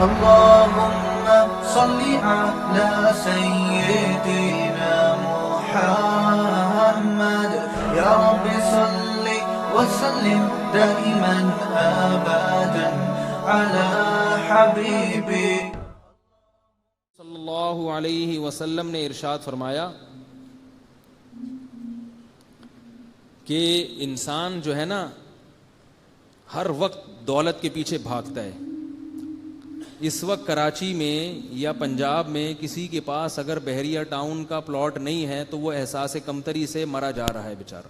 اللهم صل على سيدنا محمد يا رب صل وسلم دائما أبدا على حبيبي صلی اللہ علیہ وسلم نے ارشاد فرمایا کہ انسان جو ہے نا ہر وقت دولت کے پیچھے بھاگتا ہے. اس وقت کراچی میں یا پنجاب میں کسی کے پاس اگر بحریہ ٹاؤن کا پلاٹ نہیں ہے تو وہ احساس کمتری سے مرا جا رہا ہے بیچارہ,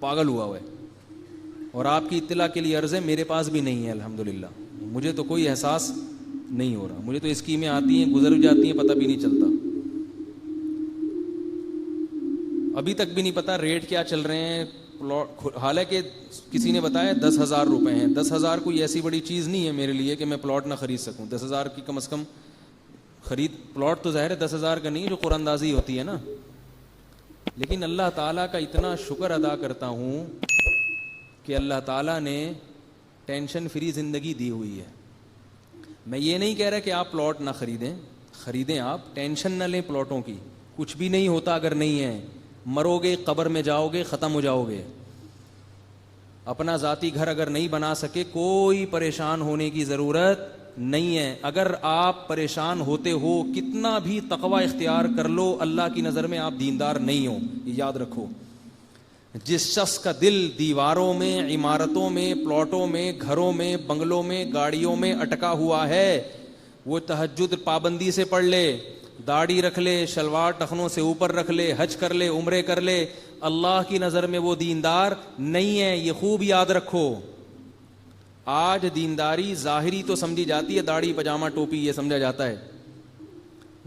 پاگل ہوا ہے. اور آپ کی اطلاع کے لیے عرض ہے میرے پاس بھی نہیں ہے الحمدللہ, مجھے تو کوئی احساس نہیں ہو رہا. مجھے تو اسکیمیں آتی ہیں گزر جاتی ہیں پتہ بھی نہیں چلتا. ابھی تک بھی نہیں پتا ریٹ کیا چل رہے ہیں پلاٹ, حالانکہ کسی نے بتایا 10,000 روپے ہیں. 10,000 کوئی ایسی بڑی چیز نہیں ہے میرے لیے کہ میں پلاٹ نہ خرید سکوں. 10,000 کی کم از کم خرید, پلاٹ تو ظاہر ہے 10,000 کا نہیں ہے جو قرآن اندازی ہوتی ہے نا, لیکن اللہ تعالیٰ کا اتنا شکر ادا کرتا ہوں کہ اللہ تعالیٰ نے ٹینشن فری زندگی دی ہوئی ہے. میں یہ نہیں کہہ رہا کہ آپ پلاٹ نہ خریدیں آپ ٹینشن نہ لیں پلاٹوں کی, کچھ بھی نہیں ہوتا اگر نہیں ہے. مرو گے قبر میں جاؤ گے ختم ہو جاؤ گے. اپنا ذاتی گھر اگر نہیں بنا سکے کوئی پریشان ہونے کی ضرورت نہیں ہے. اگر آپ پریشان ہوتے ہو کتنا بھی تقوی اختیار کر لو اللہ کی نظر میں آپ دیندار نہیں ہو, یہ یاد رکھو. جس شخص کا دل دیواروں میں, عمارتوں میں, پلاٹوں میں, گھروں میں, بنگلوں میں, گاڑیوں میں اٹکا ہوا ہے, وہ تہجد پابندی سے پڑھ لے, داڑھی رکھ لے, شلوار ٹخنوں سے اوپر رکھ لے, حج کر لے, عمرے کر لے, اللہ کی نظر میں وہ دیندار نہیں ہے. یہ خوب یاد رکھو. آج دینداری ظاہری تو سمجھی جاتی ہے, داڑھی پجامہ ٹوپی یہ سمجھا جاتا ہے.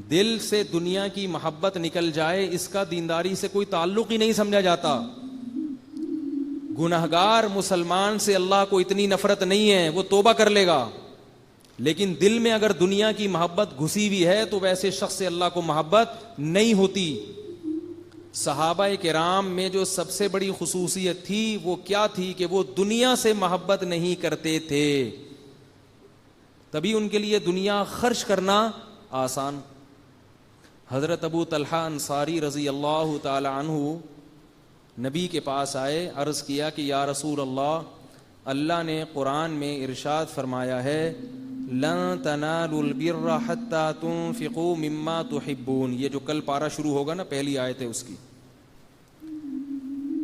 دل سے دنیا کی محبت نکل جائے اس کا دینداری سے کوئی تعلق ہی نہیں سمجھا جاتا. گنہگار مسلمان سے اللہ کو اتنی نفرت نہیں ہے, وہ توبہ کر لے گا, لیکن دل میں اگر دنیا کی محبت گھسی ہوئی ہے تو ویسے شخص سے اللہ کو محبت نہیں ہوتی. صحابہ کرام میں جو سب سے بڑی خصوصیت تھی وہ کیا تھی کہ وہ دنیا سے محبت نہیں کرتے تھے, تبھی ان کے لیے دنیا خرچ کرنا آسان. حضرت ابو طلحہ انصاری رضی اللہ تعالی عنہ نبی کے پاس آئے, عرض کیا کہ یا رسول اللہ, اللہ نے قرآن میں ارشاد فرمایا ہے لن تنالوا البر حتى تنفقوا مما تحبون. یہ جو کل پارہ شروع ہوگا نا پہلی آیت ہے اس کی,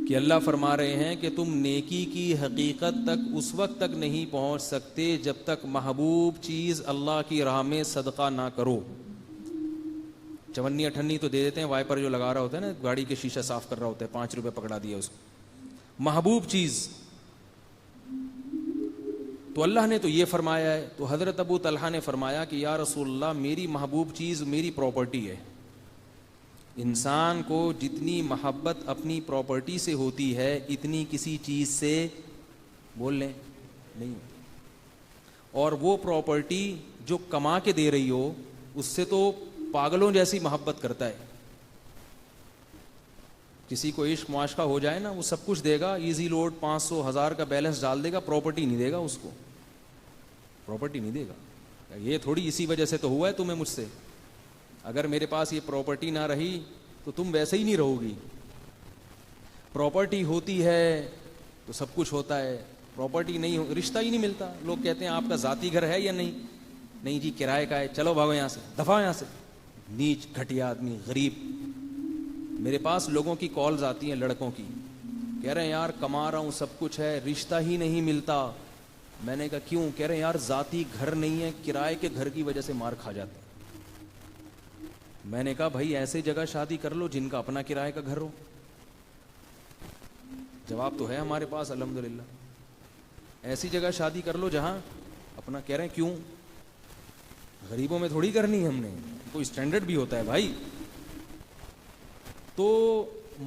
کہ اللہ فرما رہے ہیں کہ تم نیکی کی حقیقت تک اس وقت تک نہیں پہنچ سکتے جب تک محبوب چیز اللہ کی راہ میں صدقہ نہ کرو. چونی اٹھنی تو دے دیتے ہیں, وائپر جو لگا رہا ہوتا ہے نا گاڑی کے شیشہ صاف کر رہا ہوتا ہے 5 روپے پکڑا دیا اس کو, محبوب چیز. تو اللہ نے تو یہ فرمایا ہے. تو حضرت ابو طلحہ نے فرمایا کہ یا رسول اللہ میری محبوب چیز میری پراپرٹی ہے. انسان کو جتنی محبت اپنی پراپرٹی سے ہوتی ہے اتنی کسی چیز سے بول لیں نہیں. اور وہ پراپرٹی جو کما کے دے رہی ہو اس سے تو پاگلوں جیسی محبت کرتا ہے. کسی کو عشق معاشقہ ہو جائے نا وہ سب کچھ دے گا, ایزی لوڈ 500 1000 کا بیلنس ڈال دے گا, پراپرٹی نہیں دے گا اس کو, پراپرٹی نہیں دے گا. یہ تھوڑی اسی وجہ سے تو ہوا ہے تمہیں مجھ سے, اگر میرے پاس یہ پراپرٹی نہ رہی تو تم ویسے ہی نہیں رہو گی. پراپرٹی ہوتی ہے تو سب کچھ ہوتا ہے, پراپرٹی نہیں ہو رشتہ ہی نہیں ملتا. لوگ کہتے ہیں آپ کا ذاتی گھر ہے یا نہیں, نہیں جی کرائے کا ہے, چلو بھاگو یہاں سے, دفعہ یہاں سے. نیچ گھٹیا آدمی, غریب. میرے پاس لوگوں کی کالز آتی ہیں لڑکوں کی, کہہ رہے ہیں یار کما رہا ہوں سب کچھ ہے رشتہ ہی نہیں ملتا. میں نے کہا کیوں؟ کہہ رہے ہیں یار ذاتی گھر نہیں ہے, کرائے کے گھر کی وجہ سے مار کھا جاتے ہیں. میں نے کہا بھائی ایسے جگہ شادی کر لو جن کا اپنا کرائے کا گھر ہو. جواب تو ہے ہمارے پاس الحمدللہ, ایسی جگہ شادی کر لو جہاں اپنا. کہہ رہے ہیں کیوں؟ غریبوں میں تھوڑی کرنی ہے ہم نے, کوئی اسٹینڈرڈ بھی ہوتا ہے بھائی. تو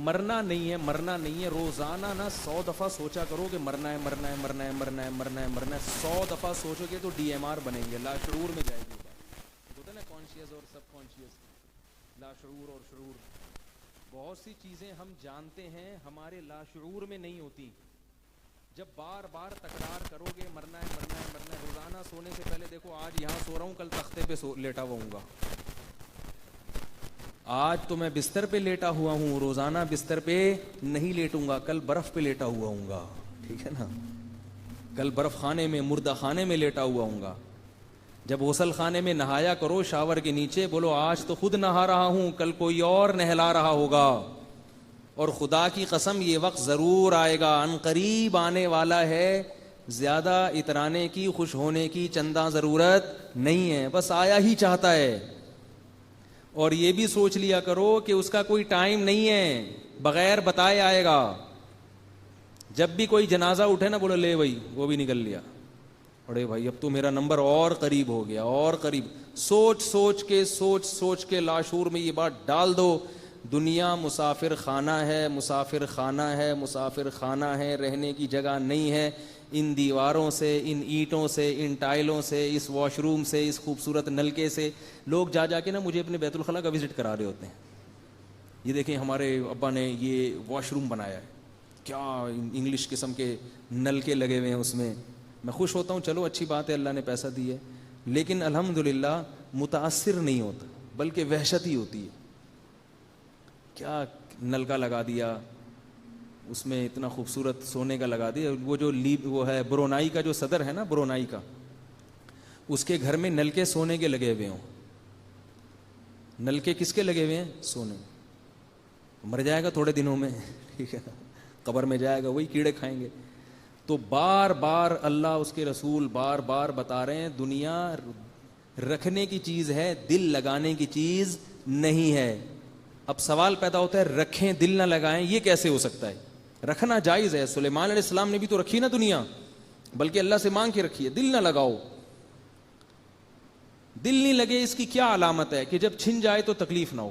مرنا نہیں ہے, مرنا نہیں ہے. روزانہ نا 100 دفعہ سوچا کرو کہ مرنا ہے مرنا ہے مرنا ہے مرنا ہے مرنا ہے مرنا ہے. 100 دفعہ سوچو گے تو DMR بنیں گے, لاشعور میں جائے گی بات. ہوتا ہے نا کانشیس اور سب کانشیس, لاشعور اور شعور. بہت سی چیزیں ہم جانتے ہیں ہمارے لاشعور میں نہیں ہوتی. جب بار بار تکرار کرو گے مرنا ہے مرنا ہے مرنا ہے. روزانہ سونے سے پہلے دیکھو آج یہاں سو رہا ہوں, کل تختے پہ لیٹا ہوا ہوں گا. آج تو میں بستر پہ لیٹا ہوا ہوں, روزانہ بستر پہ نہیں لیٹوں گا, کل برف پہ لیٹا ہوا ہوں گا. ٹھیک ہے نا, کل برف خانے میں مردہ خانے میں لیٹا ہوا ہوں گا. جب غسل خانے میں نہایا کرو شاور کے نیچے, بولو آج تو خود نہا رہا ہوں, کل کوئی اور نہلا رہا ہوگا. اور خدا کی قسم یہ وقت ضرور آئے گا, ان قریب آنے والا ہے. زیادہ اترانے کی, خوش ہونے کی چندہ ضرورت نہیں ہے, بس آیا ہی چاہتا ہے. اور یہ بھی سوچ لیا کرو کہ اس کا کوئی ٹائم نہیں ہے, بغیر بتائے آئے گا. جب بھی کوئی جنازہ اٹھے نا, بولو لے بھائی وہ بھی نکل لیا, ارے بھائی اب تو میرا نمبر اور قریب ہو گیا اور قریب. سوچ سوچ کے لاشعور میں یہ بات ڈال دو, دنیا مسافر خانہ ہے, مسافر خانہ ہے, مسافر خانہ ہے, رہنے کی جگہ نہیں ہے. ان دیواروں سے, ان اینٹوں سے, ان ٹائلوں سے, اس واش روم سے, اس خوبصورت نلکے سے لوگ جا جا کے نا مجھے اپنے بیت الخلاء کا وزٹ کرا رہے ہوتے ہیں. یہ دیکھیں ہمارے ابا نے یہ واش روم بنایا ہے, کیا انگلش قسم کے نلکے لگے ہوئے ہیں اس میں. میں خوش ہوتا ہوں, چلو اچھی بات ہے, اللہ نے پیسہ دی ہے, لیکن الحمدللہ متاثر نہیں ہوتا, بلکہ وحشت ہی ہوتی ہے. کیا نلکا لگا دیا اس میں, اتنا خوبصورت سونے کا لگا دیا. وہ جو وہ ہے برونائی کا جو صدر ہے نا, برونائی کا, اس کے گھر میں نلکے سونے کے لگے ہوئے ہوں. نلکے کس کے لگے ہوئے ہیں؟ سونے. مر جائے گا تھوڑے دنوں میں, ٹھیک ہے, قبر میں جائے گا, وہی کیڑے کھائیں گے. تو بار بار اللہ اس کے رسول بار بار بتا رہے ہیں, دنیا رکھنے کی چیز ہے, دل لگانے کی چیز نہیں ہے. اب سوال پیدا ہوتا ہے, رکھیں دل نہ لگائیں, یہ کیسے ہو سکتا ہے؟ رکھنا جائز ہے, سلیمان علیہ السلام نے بھی تو رکھی نا دنیا, بلکہ اللہ سے مانگ کے رکھی ہے. دل نہ لگاؤ, دل نہیں لگے اس کی کیا علامت ہے؟ کہ جب چھن جائے تو تکلیف نہ ہو,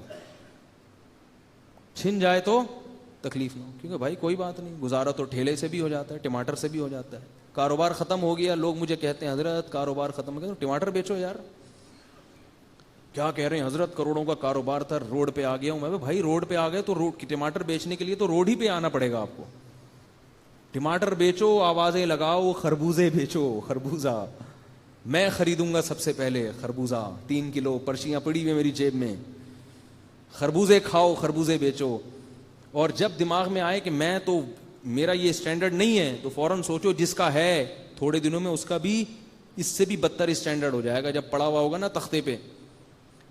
چھن جائے تو تکلیف نہ ہو. کیونکہ بھائی کوئی بات نہیں, گزارا تو ٹھیلے سے بھی ہو جاتا ہے, ٹماٹر سے بھی ہو جاتا ہے. کاروبار ختم ہو گیا, لوگ مجھے کہتے ہیں حضرت کاروبار ختم ہو گیا, تو ٹماٹر بیچو یار. کیا کہہ رہے ہیں حضرت, کروڑوں کا کاروبار تھا, روڈ پہ آ گیا ہوں میں. بھائی روڈ پہ آ گئے تو روڈ ٹماٹر بیچنے کے لیے تو روڈ ہی پہ آنا پڑے گا آپ کو. ٹماٹر بیچو, آوازیں لگاؤ, خربوزے بیچو, خربوزہ میں خریدوں گا سب سے پہلے. خربوزہ 3 کلو, پرچیاں پڑی ہوئی میری جیب میں. خربوزے کھاؤ, خربوزے بیچو. اور جب دماغ میں آئے کہ میں تو, میرا یہ اسٹینڈرڈ نہیں ہے, تو فوراً سوچو جس کا ہے تھوڑے دنوں میں اس کا بھی اس سے بھی بدتر اسٹینڈرڈ ہو جائے گا جب پڑا ہوا ہوگا نا تختے پہ.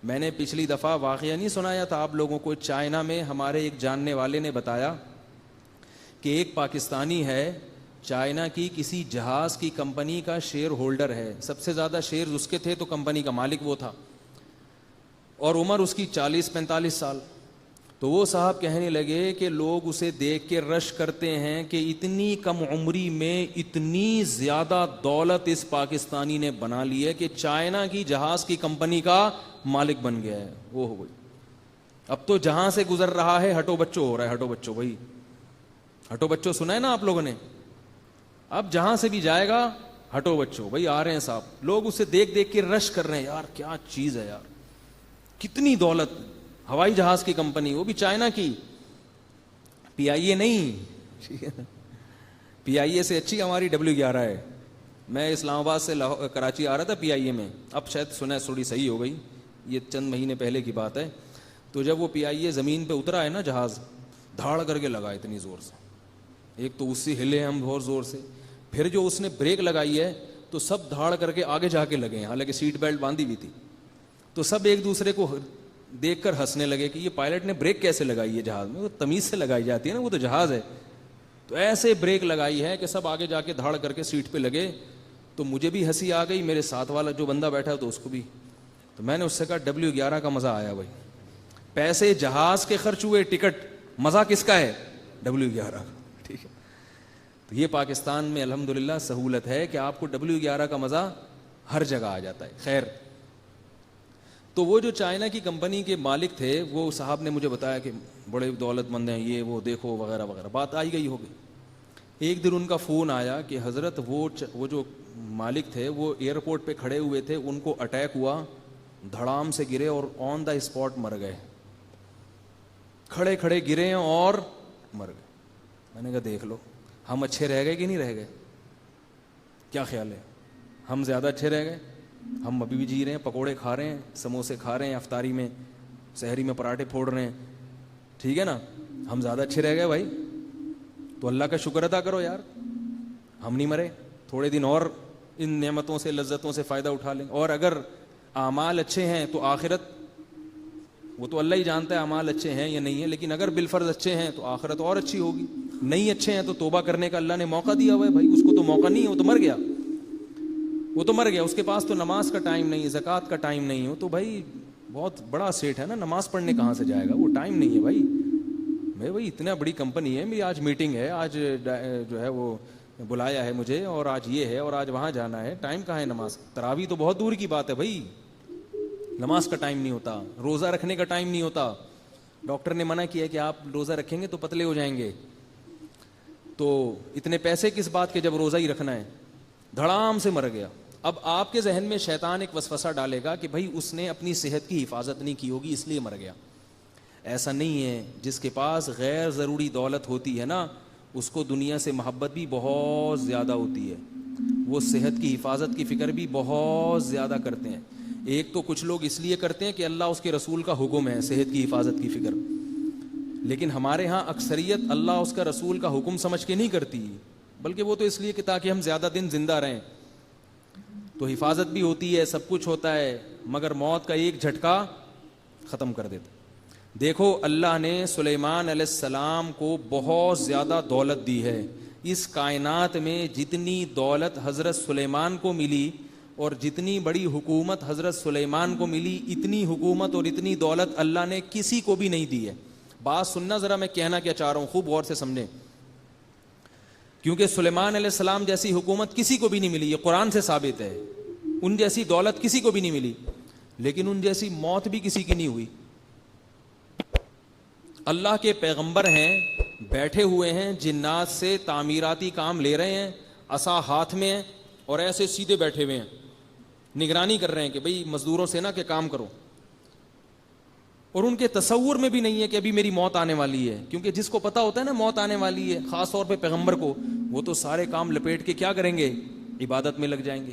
میں نے پچھلی دفعہ واقعہ نہیں سنایا تھا آپ لوگوں کو, چائنا میں ہمارے ایک جاننے والے نے بتایا کہ ایک پاکستانی ہے, چائنا کی کسی جہاز کی کمپنی کا شیئر ہولڈر ہے, سب سے زیادہ شیئر اس کے تھے, تو کمپنی کا مالک وہ تھا, اور عمر اس کی 40-45 سال. تو وہ صاحب کہنے لگے کہ لوگ اسے دیکھ کے رش کرتے ہیں کہ اتنی کم عمری میں اتنی زیادہ دولت اس پاکستانی نے بنا لی ہے کہ چائنا کی جہاز کی کمپنی کا مالک بن گیا ہے. وہ ہو گئی, اب تو جہاں سے گزر رہا ہے ہٹو بچو ہو رہا ہے. ہٹو بچو, بھائی ہٹو بچو سنا ہے نا آپ لوگوں نے, اب جہاں سے بھی جائے گا ہٹو بچو, بھائی آ رہے ہیں صاحب. لوگ اسے دیکھ دیکھ کے رش کر رہے ہیں, یار کیا چیز ہے یار, کتنی دولت. ہوائی جہاز کی کمپنی, وہ بھی چائنا کی, پی آئی اے نہیں, پی آئی اے سے اچھی ہماری W11 ہے. میں اسلام آباد سے کراچی آ رہا تھا پی آئی اے میں, اب شاید سنا تھوڑی صحیح ہو گئی, یہ چند مہینے پہلے کی بات ہے. تو جب وہ پی آئی اے زمین پہ اترا ہے نا جہاز, دھاڑ کر کے لگا اتنی زور سے, ایک تو اس سے ہلے ہم بہت زور سے, پھر جو اس نے بریک لگائی ہے تو سب دھاڑ کر کے آگے جا کے لگے ہیں, حالانکہ سیٹ بیلٹ باندھی ہوئی تھی. تو سب ایک دوسرے کو دیکھ کر ہنسنے لگے کہ یہ پائلٹ نے بریک کیسے لگائی ہے جہاز میں, وہ تمیز سے لگائی جاتی ہے نا, وہ تو جہاز ہے. تو ایسے بریک لگائی ہے کہ سب آگے جا کے دھاڑ کر کے سیٹ پہ لگے. تو مجھے بھی ہنسی آ گئی, میرے ساتھ والا جو بندہ بیٹھا تو اس کو بھی. تو میں نے اس سے کہا W11 کا مزہ آیا بھائی, پیسے جہاز کے خرچ ہوئے, ٹکٹ, مزہ کس کا ہے؟ W11. ٹھیک ہے, تو یہ پاکستان میں الحمدللہ سہولت ہے کہ آپ کو W11 کا مزہ ہر جگہ آ جاتا ہے. خیر, تو وہ جو چائنا کی کمپنی کے مالک تھے, وہ صاحب نے مجھے بتایا کہ بڑے دولت مند ہیں, یہ وہ دیکھو وغیرہ وغیرہ, بات آئی گئی ہوگی. ایک دن ان کا فون آیا کہ حضرت وہ جو مالک تھے وہ ایئرپورٹ پہ کھڑے ہوئے تھے, ان کو اٹیک ہوا, دھڑام سے گرے اور آن دا اسپاٹ مر گئے, کھڑے کھڑے گرے اور مر گئے. میں نے کہا دیکھ لو, ہم اچھے رہ گئے کہ نہیں رہ گئے؟ کیا خیال ہے؟ ہم زیادہ اچھے رہ گئے؟ ہم ابھی بھی جی رہے ہیں، پکوڑے کھا رہے ہیں، سموسے کھا رہے ہیں افطاری میں، سحری میں پراٹھے پھوڑ رہے ہیں، ٹھیک ہے نا؟ ہم زیادہ اچھے رہ گئے بھائی، تو اللہ کا شکر ادا کرو یار، ہم نہیں مرے، تھوڑے دن اور ان نعمتوں سے لذتوں سے فائدہ اٹھا لیں. اور اگر اعمال اچھے ہیں تو آخرت وہ تو اللہ ہی جانتا ہے اعمال اچھے ہیں یا نہیں ہیں، لیکن اگر بالفرض اچھے ہیں تو آخرت اور اچھی ہوگی. نہیں اچھے ہیں تو توبہ کرنے کا اللہ نے موقع دیا ہوا ہے بھائی، اس کو تو موقع نہیں ہے، وہ تو مر گیا، وہ تو مر گیا، اس کے پاس تو نماز کا ٹائم نہیں ہے، زکوٰۃ کا ٹائم نہیں ہو، تو بھائی بہت بڑا سیٹ ہے نا، نماز پڑھنے کہاں سے جائے گا، وہ ٹائم نہیں ہے بھائی. بھائی اتنا بڑی کمپنی ہے میری، آج میٹنگ ہے، آج جو ہے وہ بلایا ہے مجھے، اور آج یہ ہے اور آج وہاں جانا ہے، ٹائم کہاں ہے نماز؟ تراویح تو بہت دور کی بات ہے بھائی، نماز کا ٹائم نہیں ہوتا، روزہ رکھنے کا ٹائم نہیں ہوتا. ڈاکٹر نے منع کیا کہ آپ روزہ رکھیں گے تو پتلے ہو جائیں گے، تو اتنے پیسے کس بات کے جب روزہ ہی رکھنا ہے. دھڑام سے مر گیا. اب آپ کے ذہن میں شیطان ایک وسوسہ ڈالے گا کہ بھائی اس نے اپنی صحت کی حفاظت نہیں کی ہوگی اس لیے مر گیا. ایسا نہیں ہے، جس کے پاس غیر ضروری دولت ہوتی ہے نا اس کو دنیا سے محبت بھی بہت زیادہ ہوتی ہے، وہ صحت کی حفاظت کی فکر بھی بہت زیادہ کرتے ہیں. ایک تو کچھ لوگ اس لیے کرتے ہیں کہ اللہ اس کے رسول کا حکم ہے صحت کی حفاظت کی فکر، لیکن ہمارے ہاں اکثریت اللہ اس کا رسول کا حکم سمجھ کے نہیں کرتی، بلکہ وہ تو اس لیے کہ تاکہ ہم زیادہ دن زندہ رہیں. تو حفاظت بھی ہوتی ہے، سب کچھ ہوتا ہے، مگر موت کا ایک جھٹکا ختم کر دیتا. دیکھو اللہ نے سلیمان علیہ السلام کو بہت زیادہ دولت دی ہے. اس کائنات میں جتنی دولت حضرت سلیمان کو ملی اور جتنی بڑی حکومت حضرت سلیمان کو ملی، اتنی حکومت اور اتنی دولت اللہ نے کسی کو بھی نہیں دی ہے. بات سننا ذرا، میں کہنا کیا چاہ رہا ہوں خوب غور سے سمجھیں، کیونکہ سلیمان علیہ السلام جیسی حکومت کسی کو بھی نہیں ملی، یہ قرآن سے ثابت ہے. ان جیسی دولت کسی کو بھی نہیں ملی، لیکن ان جیسی موت بھی کسی کی نہیں ہوئی. اللہ کے پیغمبر ہیں، بیٹھے ہوئے ہیں، جنات سے تعمیراتی کام لے رہے ہیں، عصا ہاتھ میں ہے اور ایسے سیدھے بیٹھے ہوئے ہیں، نگرانی کر رہے ہیں کہ بھئی مزدوروں سے نا کہ کام کرو. اور ان کے تصور میں بھی نہیں ہے کہ ابھی میری موت آنے والی ہے، کیونکہ جس کو پتا ہوتا ہے نا موت آنے والی ہے، خاص طور پہ پیغمبر کو، وہ تو سارے کام لپیٹ کے کیا کریں گے؟ عبادت میں لگ جائیں گے،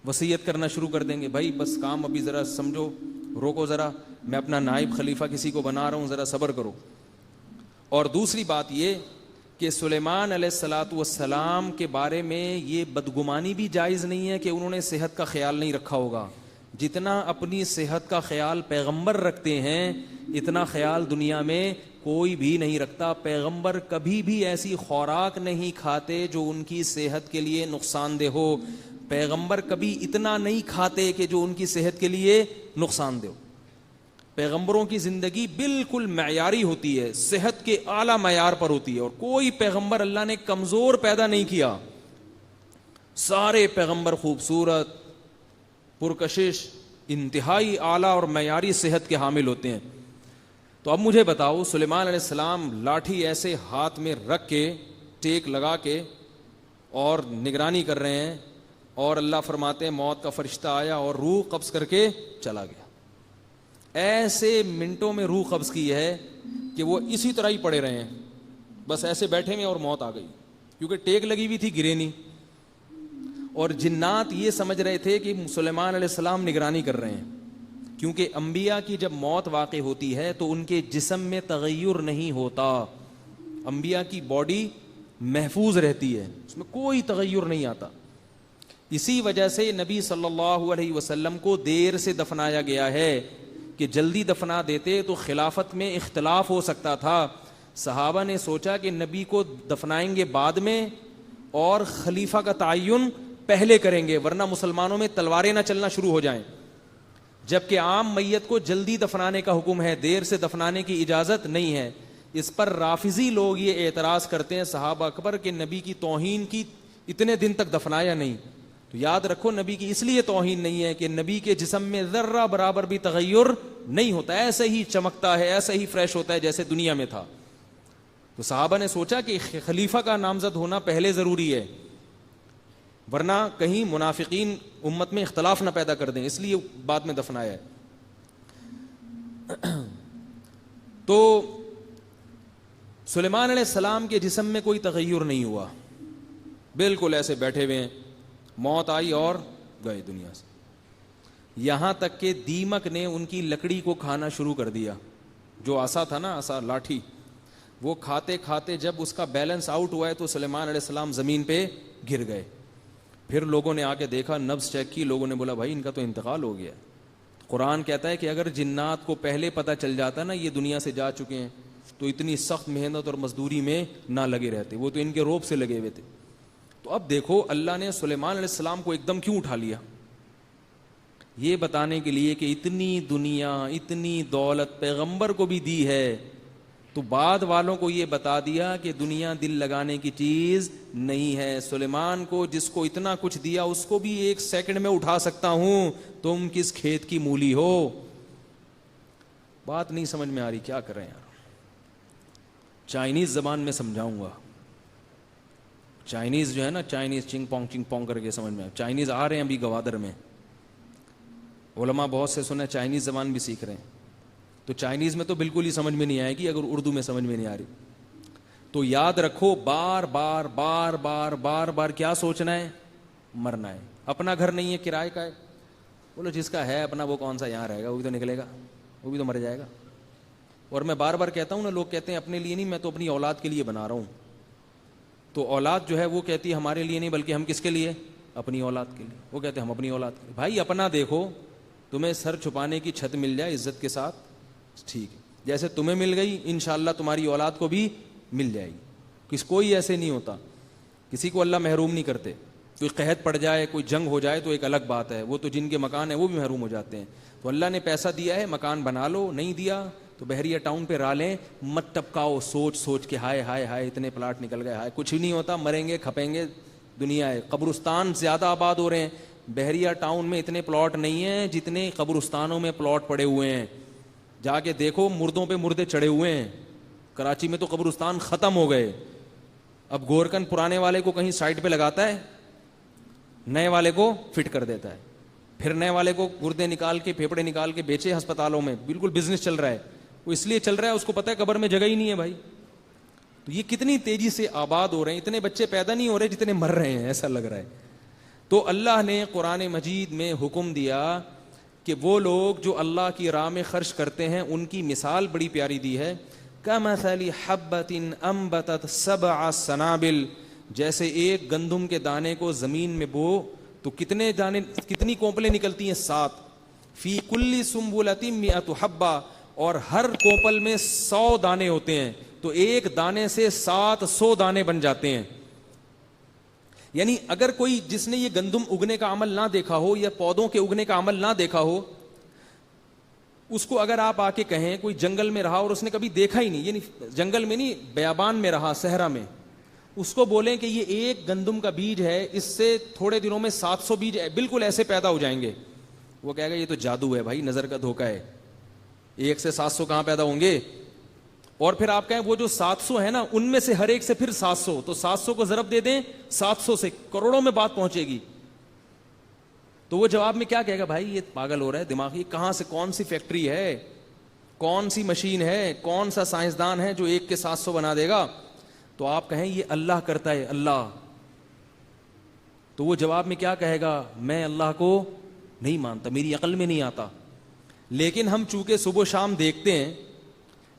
وصیت کرنا شروع کر دیں گے، بھائی بس کام ابھی ذرا سمجھو، روکو ذرا، میں اپنا نائب خلیفہ کسی کو بنا رہا ہوں، ذرا صبر کرو. اور دوسری بات یہ کہ سلیمان علیہ الصلاۃ والسلام کے بارے میں یہ بدگمانی بھی جائز نہیں ہے کہ انہوں نے صحت کا خیال نہیں رکھا ہوگا. جتنا اپنی صحت کا خیال پیغمبر رکھتے ہیں اتنا خیال دنیا میں کوئی بھی نہیں رکھتا. پیغمبر کبھی بھی ایسی خوراک نہیں کھاتے جو ان کی صحت کے لیے نقصان دہ ہو. پیغمبر کبھی اتنا نہیں کھاتے کہ جو ان کی صحت کے لیے نقصان دہ ہو. پیغمبروں کی زندگی بالکل معیاری ہوتی ہے، صحت کے اعلیٰ معیار پر ہوتی ہے، اور کوئی پیغمبر اللہ نے کمزور پیدا نہیں کیا. سارے پیغمبر خوبصورت، پرکشش، انتہائی اعلیٰ اور معیاری صحت کے حامل ہوتے ہیں. تو اب مجھے بتاؤ، سلیمان علیہ السلام لاٹھی ایسے ہاتھ میں رکھ کے ٹیک لگا کے اور نگرانی کر رہے ہیں، اور اللہ فرماتے ہیں موت کا فرشتہ آیا اور روح قبض کر کے چلا گیا. ایسے منٹوں میں روح قبض کی ہے کہ وہ اسی طرح ہی پڑے رہے ہیں، بس ایسے بیٹھے میں اور موت آ گئی، کیونکہ ٹیک لگی ہوئی تھی، گرے نہیں. اور جنات یہ سمجھ رہے تھے کہ سلیمان علیہ السلام نگرانی کر رہے ہیں، کیونکہ انبیاء کی جب موت واقع ہوتی ہے تو ان کے جسم میں تغیر نہیں ہوتا، انبیاء کی باڈی محفوظ رہتی ہے، اس میں کوئی تغیر نہیں آتا. اسی وجہ سے نبی صلی اللہ علیہ وسلم کو دیر سے دفنایا گیا ہے کہ جلدی دفنا دیتے تو خلافت میں اختلاف ہو سکتا تھا. صحابہ نے سوچا کہ نبی کو دفنائیں گے بعد میں اور خلیفہ کا تعین پہلے کریں گے، ورنہ مسلمانوں میں تلواریں نہ چلنا شروع ہو جائیں. جبکہ عام میت کو جلدی دفنانے کا حکم ہے، دیر سے دفنانے کی اجازت نہیں ہے. اس پر رافضی لوگ یہ اعتراض کرتے ہیں صحابہ اکبر کہ نبی کی توہین کی، اتنے دن تک دفنایا نہیں. تو یاد رکھو نبی کی اس لیے توہین نہیں ہے کہ نبی کے جسم میں ذرہ برابر بھی تغیر نہیں ہوتا، ایسے ہی چمکتا ہے، ایسے ہی فریش ہوتا ہے جیسے دنیا میں تھا. تو صحابہ نے سوچا کہ خلیفہ کا نامزد ہونا پہلے ضروری ہے، ورنہ کہیں منافقین امت میں اختلاف نہ پیدا کر دیں، اس لیے بعد میں دفنایا ہے. تو سلیمان علیہ السلام کے جسم میں کوئی تغیر نہیں ہوا, بالکل ایسے بیٹھے ہوئے ہیں, موت آئی اور گئے دنیا سے. یہاں تک کہ دیمک نے ان کی لکڑی کو کھانا شروع کر دیا, جو عصا تھا نا, عصا لاٹھی, وہ کھاتے کھاتے جب اس کا بیلنس آؤٹ ہوا ہے تو سلیمان علیہ السلام زمین پہ گر گئے. پھر لوگوں نے آ کے دیکھا, نبض چیک کی, لوگوں نے بولا بھائی ان کا تو انتقال ہو گیا. قرآن کہتا ہے کہ اگر جنات کو پہلے پتہ چل جاتا نا یہ دنیا سے جا چکے ہیں تو اتنی سخت محنت اور مزدوری میں نہ لگے رہتے, وہ تو ان کے روب سے لگے ہوئے تھے. تو اب دیکھو اللہ نے سلیمان علیہ السلام کو ایک دم کیوں اٹھا لیا, یہ بتانے کے لیے کہ اتنی دنیا اتنی دولت پیغمبر کو بھی دی ہے, تو بعد والوں کو یہ بتا دیا کہ دنیا دل لگانے کی چیز نہیں ہے. سلیمان کو جس کو اتنا کچھ دیا اس کو بھی ایک سیکنڈ میں اٹھا سکتا ہوں, تم کس کھیت کی مولی ہو. بات نہیں سمجھ میں آ رہی, کیا کریں یار. چائنیز زبان میں سمجھاؤں گا, چائنیز جو ہے نا, چائنیز چنگ پونگ کر کے سمجھ میں, چائنیز آ رہے ہیں ابھی گوادر میں, علماء بہت سے سنے چائنیز زبان بھی سیکھ رہے ہیں. تو چائنیز میں تو بالکل ہی سمجھ میں نہیں آئے گی, اگر اردو میں سمجھ میں نہیں آ رہی تو یاد رکھو بار بار بار بار بار بار کیا سوچنا ہے, مرنا ہے. اپنا گھر نہیں ہے, کرائے کا ہے. بولو جس کا ہے اپنا وہ کون سا یہاں رہے گا, وہ بھی تو نکلے گا, وہ بھی تو مر جائے گا. اور میں بار بار کہتا ہوں نا, لوگ کہتے ہیں اپنے لیے نہیں, میں تو اپنی اولاد کے لیے بنا رہا ہوں. تو اولاد جو ہے وہ کہتی ہے ہمارے لیے نہیں بلکہ ہم کس کے لیے, اپنی اولاد کے لیے. وہ کہتے ہیں ہم اپنی اولاد کے لیے. بھائی اپنا دیکھو, تمہیں سر چھپانے کی چھت مل جائے عزت کے ساتھ ٹھیک ہے, جیسے تمہیں مل گئی انشاءاللہ تمہاری اولاد کو بھی مل جائے گی. کوئی ایسے نہیں ہوتا, کسی کو اللہ محروم نہیں کرتے. کوئی قحط پڑ جائے, کوئی جنگ ہو جائے تو ایک الگ بات ہے, وہ تو جن کے مکان ہیں وہ بھی محروم ہو جاتے ہیں. تو اللہ نے پیسہ دیا ہے, مکان بنا لو, نہیں دیا تو بحریہ ٹاؤن پہ را لیں, مت ٹپکاؤ سوچ سوچ کے ہائے ہائے ہائے اتنے پلاٹ نکل گئے, ہائے کچھ نہیں ہوتا, مریں گے کھپیں گے, دنیا ہے. قبرستان زیادہ آباد ہو رہے ہیں, بحریہ ٹاؤن میں اتنے پلاٹ نہیں ہیں جتنے قبرستانوں میں پلاٹ پڑے ہوئے ہیں. جا کے دیکھو مردوں پہ مردے چڑھے ہوئے ہیں. کراچی میں تو قبرستان ختم ہو گئے. اب گورکن پرانے والے کو کہیں سائڈ پہ لگاتا ہے, نئے والے کو فٹ کر دیتا ہے, پھر نئے والے کو گردے نکال کے پھیپڑے نکال کے بیچے ہسپتالوں میں. بالکل بزنس چل رہا ہے. وہ اس لیے چل رہا ہے, اس کو پتہ ہے قبر میں جگہ ہی نہیں ہے بھائی. تو یہ کتنی تیزی سے آباد ہو رہے ہیں, اتنے بچے پیدا نہیں ہو رہے جتنے مر رہے ہیں, ایسا لگ رہا ہے. تو اللہ نے قرآن مجید میں حکم دیا کہ وہ لوگ جو اللہ کی راہ میں خرچ کرتے ہیں ان کی مثال بڑی پیاری دی ہے. کمثل حبۃ انبتت سبع سنابل, جیسے ایک گندم کے دانے کو زمین میں بو تو کتنے دانے, کتنی کونپلیں نکلتی ہیں, 7. فی کل سنبلۃ مئۃ حبہ, اور ہر کونپل میں 100 دانے ہوتے ہیں, تو ایک دانے سے 700 دانے بن جاتے ہیں. یعنی اگر کوئی جس نے یہ گندم اگنے کا عمل نہ دیکھا ہو یا پودوں کے اگنے کا عمل نہ دیکھا ہو, اس کو اگر آپ آ کے کہیں کوئی جنگل میں رہا اور اس نے کبھی دیکھا ہی نہیں, یعنی جنگل میں نہیں بیابان میں رہا, صحرا میں, اس کو بولیں کہ یہ ایک گندم کا بیج ہے, اس سے تھوڑے دنوں میں 700 بیج بالکل ایسے پیدا ہو جائیں گے, وہ کہے گا یہ تو جادو ہے بھائی, نظر کا دھوکہ ہے, 1 سے 700 کہاں پیدا ہوں گے. اور پھر آپ کہیں وہ جو 700 ہے نا ان میں سے ہر ایک سے پھر 700, تو 700 کو ضرب دے دیں 700 سے, کروڑوں میں بات پہنچے گی. تو وہ جواب میں کیا کہے گا, بھائی یہ پاگل ہو رہا ہے دماغی, کہاں سے, کون سی فیکٹری ہے, کون سی مشین ہے, کون سا سائنسدان ہے جو 1 کے 700 بنا دے گا. تو آپ کہیں یہ اللہ کرتا ہے, اللہ. تو وہ جواب میں کیا کہے گا, میں اللہ کو نہیں مانتا, میری عقل میں نہیں آتا. لیکن ہم چونکہ صبح و شام دیکھتے ہیں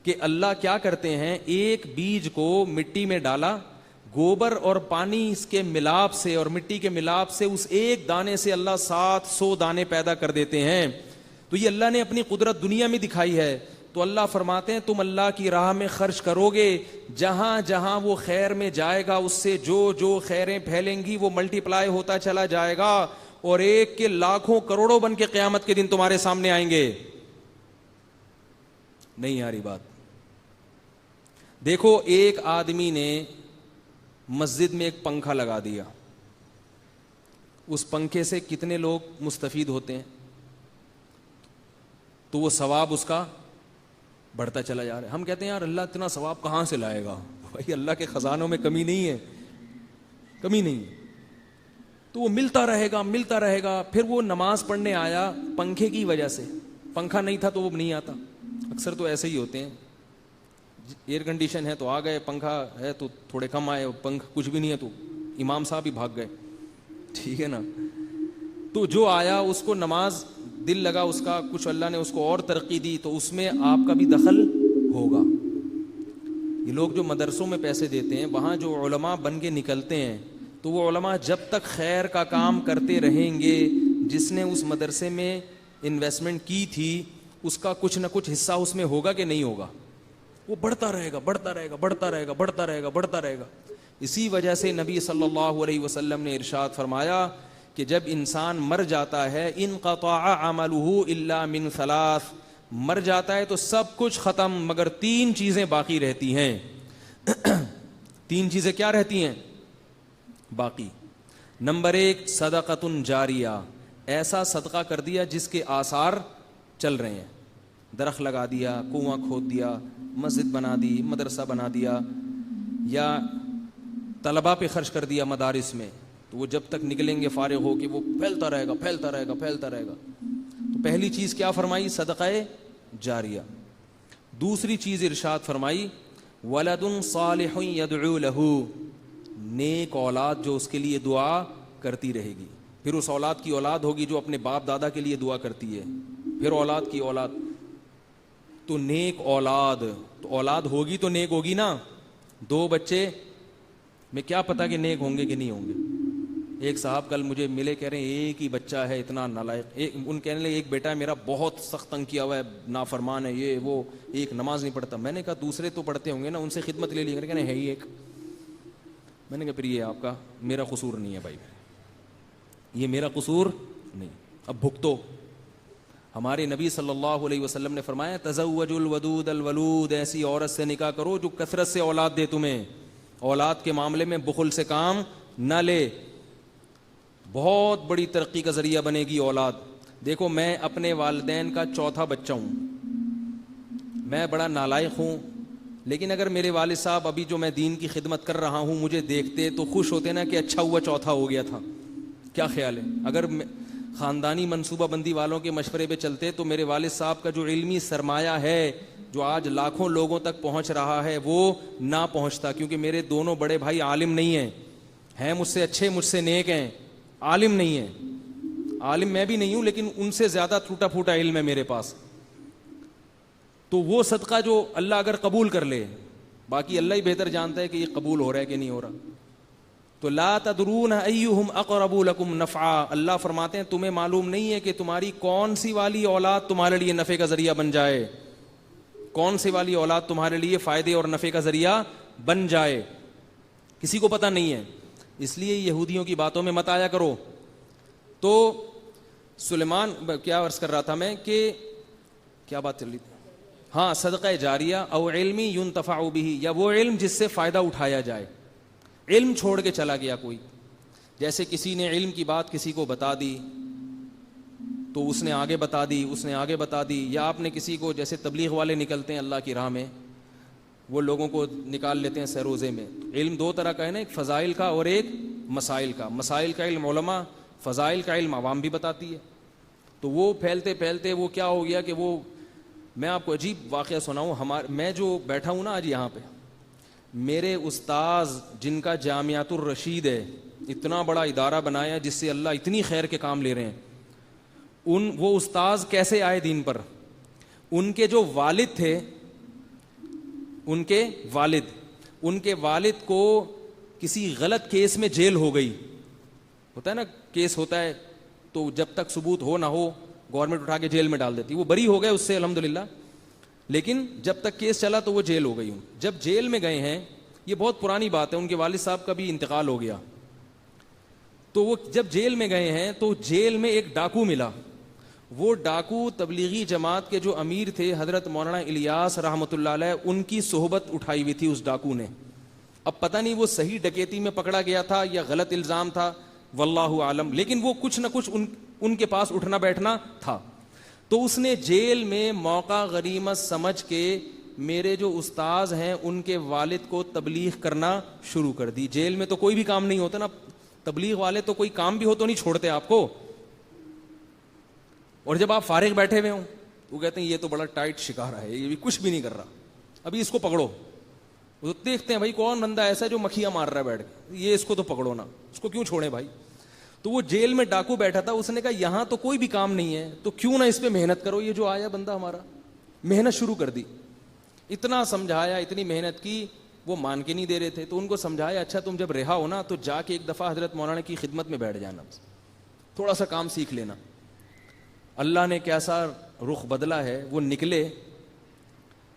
کہ اللہ کیا کرتے ہیں, ایک بیج کو مٹی میں ڈالا, گوبر اور پانی اس کے ملاپ سے اور مٹی کے ملاپ سے اس ایک دانے سے اللہ 700 دانے پیدا کر دیتے ہیں. تو یہ اللہ نے اپنی قدرت دنیا میں دکھائی ہے. تو اللہ فرماتے ہیں تم اللہ کی راہ میں خرچ کرو گے, جہاں جہاں وہ خیر میں جائے گا اس سے جو جو خیریں پھیلیں گی وہ ملٹی پلائی ہوتا چلا جائے گا, اور ایک کے لاکھوں کروڑوں بن کے قیامت کے دن تمہارے سامنے آئیں گے. نہیں آ رہی بات. دیکھو ایک آدمی نے مسجد میں ایک پنکھا لگا دیا, اس پنکھے سے کتنے لوگ مستفید ہوتے ہیں, تو وہ ثواب اس کا بڑھتا چلا جا رہا ہے. ہم کہتے ہیں یار اللہ اتنا ثواب کہاں سے لائے گا, بھائی اللہ کے خزانوں میں کمی نہیں ہے, کمی نہیں ہے. تو وہ ملتا رہے گا ملتا رہے گا. پھر وہ نماز پڑھنے آیا پنکھے کی وجہ سے, پنکھا نہیں تھا تو وہ نہیں آتا. اکثر تو ایسے ہی ہوتے ہیں, ایئر کنڈیشن ہے تو آ گئے, پنکھا ہے تو تھوڑے کم آئے, پنکھ کچھ بھی نہیں ہے تو امام صاحب ہی بھاگ گئے, ٹھیک ہے نا. تو جو آیا اس کو نماز دل لگا اس کا, کچھ اللہ نے اس کو اور ترقی دی, تو اس میں آپ کا بھی دخل ہوگا. یہ لوگ جو مدرسوں میں پیسے دیتے ہیں, وہاں جو علماء بن کے نکلتے ہیں, تو وہ علماء جب تک خیر کا کام کرتے رہیں گے, جس نے اس مدرسے میں انویسٹمنٹ کی تھی اس کا کچھ نہ کچھ حصہ اس میں ہوگا کہ نہیں ہوگا, وہ بڑھتا رہے گا, بڑھتا رہے گا, بڑھتا رہے گا, بڑھتا رہے گا, بڑھتا رہے گا. اسی وجہ سے نبی صلی اللہ علیہ وسلم نے ارشاد فرمایا کہ جب انسان مر جاتا ہے, انقطع عملہ الا من ثلاث, مر جاتا ہے تو سب کچھ ختم مگر 3 چیزیں باقی رہتی ہیں. 3 چیزیں کیا رہتی ہیں باقی؟ نمبر 1 صدقۃ جاریہ, ایسا صدقہ کر دیا جس کے آثار چل رہے ہیں, درخت لگا دیا, کنواں کھود دیا, مسجد بنا دی, مدرسہ بنا دیا, یا طلباء پہ خرچ کر دیا مدارس میں, تو وہ جب تک نکلیں گے فارغ ہو کے وہ پھیلتا رہے گا, پھیلتا رہے گا, پھیلتا رہے گا. تو پہلی چیز کیا فرمائی؟ صدقہ جاریہ. دوسری چیز ارشاد فرمائی ولد صالح یدعو لہ, نیک اولاد جو اس کے لیے دعا کرتی رہے گی. پھر اس اولاد کی اولاد ہوگی جو اپنے باپ دادا کے لیے دعا کرتی ہے, پھر اولاد کی اولاد, تو نیک اولاد. تو اولاد ہوگی تو نیک ہوگی نا. 2 بچے میں کیا پتا کہ نیک ہوں گے کہ نہیں ہوں گے. ایک صاحب کل مجھے ملے, کہہ رہے ہیں ایک ہی بچہ ہے اتنا نالائق, ان کہنے لگے ایک بیٹا ہے میرا بہت سخت تنگ کیا ہوا ہے, نافرمان ہے, یہ وہ, ایک نماز نہیں پڑھتا. میں نے کہا دوسرے تو پڑھتے ہوں گے نا, ان سے خدمت لے لی. کہنے ہے ہی ایک. میں نے کہا پھر یہ آپ کا, میرا قصور نہیں ہے بھائی, یہ میرا قصور نہیں, اب بھگتو. ہمارے نبی صلی اللہ علیہ وسلم نے فرمایا تزوجوا الودود الولود, ایسی عورت سے نکاح کرو جو کثرت سے اولاد دے تمہیں, اولاد کے معاملے میں بخل سے کام نہ لے. بہت بڑی ترقی کا ذریعہ بنے گی اولاد. دیکھو میں اپنے والدین کا 4تھا بچہ ہوں, میں بڑا نالائق ہوں, لیکن اگر میرے والد صاحب ابھی جو میں دین کی خدمت کر رہا ہوں مجھے دیکھتے تو خوش ہوتے نا کہ اچھا ہوا 4تھا ہو گیا تھا. کیا خیال ہے؟ اگر خاندانی منصوبہ بندی والوں کے مشورے پہ چلتے تو میرے والد صاحب کا جو علمی سرمایہ ہے جو آج لاکھوں لوگوں تک پہنچ رہا ہے وہ نہ پہنچتا, کیونکہ میرے دونوں بڑے بھائی عالم نہیں ہیں مجھ سے اچھے, مجھ سے نیک ہیں, عالم نہیں ہیں. عالم میں بھی نہیں ہوں لیکن ان سے زیادہ ٹوٹا پھوٹا علم ہے میرے پاس. تو وہ صدقہ جو اللہ اگر قبول کر لے, باقی اللہ ہی بہتر جانتا ہے کہ یہ قبول ہو رہا ہے کہ نہیں ہو رہا. تو لا تدرون ایہم اقرب لکم نفعا, اللہ فرماتے ہیں تمہیں معلوم نہیں ہے کہ تمہاری کون سی والی اولاد تمہارے لیے نفع کا ذریعہ بن جائے, کون سی والی اولاد تمہارے لیے فائدے اور نفع کا ذریعہ بن جائے, کسی کو پتہ نہیں ہے. اس لیے یہودیوں کی باتوں میں مت آیا کرو. تو سلیمان, کیا عرض کر رہا تھا میں کہ کیا بات چل رہی تھی, ہاں صدقہ جاریہ او علم ينتفع به, یا وہ علم جس سے فائدہ اٹھایا جائے. علم چھوڑ کے چلا گیا کوئی, جیسے کسی نے علم کی بات کسی کو بتا دی تو اس نے آگے بتا دی, اس نے آگے بتا دی, یا آپ نے کسی کو, جیسے تبلیغ والے نکلتے ہیں اللہ کی راہ میں, وہ لوگوں کو نکال لیتے ہیں سروزے میں. علم 2 طرح کا ہے نا, ایک فضائل کا اور ایک مسائل کا. مسائل کا علم علماء, فضائل کا علم عوام بھی بتاتی ہے. تو وہ پھیلتے پھیلتے وہ کیا ہو گیا کہ وہ, میں آپ کو عجیب واقعہ سناؤں, میں جو بیٹھا ہوں نا آج یہاں پہ, میرے استاذ جن کا جامعۃ الرشید ہے, اتنا بڑا ادارہ بنایا جس سے اللہ اتنی خیر کے کام لے رہے ہیں, وہ استاذ کیسے آئے دین پر؟ ان کے جو والد تھے, ان کے والد کو کسی غلط کیس میں جیل ہو گئی. ہوتا ہے نا کیس ہوتا ہے تو جب تک ثبوت ہو نہ ہو گورنمنٹ اٹھا کے جیل میں ڈال دیتی. وہ بری ہو گئے اس سے الحمدللہ, لیکن جب تک کیس چلا تو وہ جیل ہو گئی. جب جیل میں گئے ہیں, یہ بہت پرانی بات ہے, ان کے والد صاحب کا بھی انتقال ہو گیا, تو وہ جب جیل میں گئے ہیں تو جیل میں ایک ڈاکو ملا. وہ ڈاکو تبلیغی جماعت کے جو امیر تھے حضرت مولانا الیاس رحمۃ اللہ علیہ, ان کی صحبت اٹھائی ہوئی تھی اس ڈاکو نے. اب پتہ نہیں وہ صحیح ڈکیتی میں پکڑا گیا تھا یا غلط الزام تھا, واللہ عالم, لیکن وہ کچھ نہ کچھ ان کے پاس اٹھنا بیٹھنا تھا. تو اس نے جیل میں موقع غنیمت سمجھ کے میرے جو استاذ ہیں ان کے والد کو تبلیغ کرنا شروع کر دی. جیل میں تو کوئی بھی کام نہیں ہوتا نا, تبلیغ والے تو کوئی کام بھی ہو تو نہیں چھوڑتے آپ کو, اور جب آپ فارغ بیٹھے ہوئے ہوں وہ کہتے ہیں یہ تو بڑا ٹائٹ شکار ہے, یہ بھی کچھ بھی نہیں کر رہا. ابھی اس کو پکڑو. وہ دیکھتے ہیں بھائی کون بندہ ایسا ہے جو مکھیاں مار رہا ہے بیٹھ کے, یہ اس کو تو پکڑو نا, اس کو کیوں چھوڑیں بھائی. تو وہ جیل میں ڈاکو بیٹھا تھا, اس نے کہا یہاں تو کوئی بھی کام نہیں ہے تو کیوں نہ اس پہ محنت کرو. یہ جو آیا بندہ ہمارا, محنت شروع کر دی, اتنا سمجھایا, اتنی محنت کی, وہ مان کے نہیں دے رہے تھے. تو ان کو سمجھایا اچھا تم جب رہا ہو نا تو جا کے ایک دفعہ حضرت مولانا کی خدمت میں بیٹھ جانا, تھوڑا سا کام سیکھ لینا. اللہ نے کیسا رخ بدلا ہے. وہ نکلے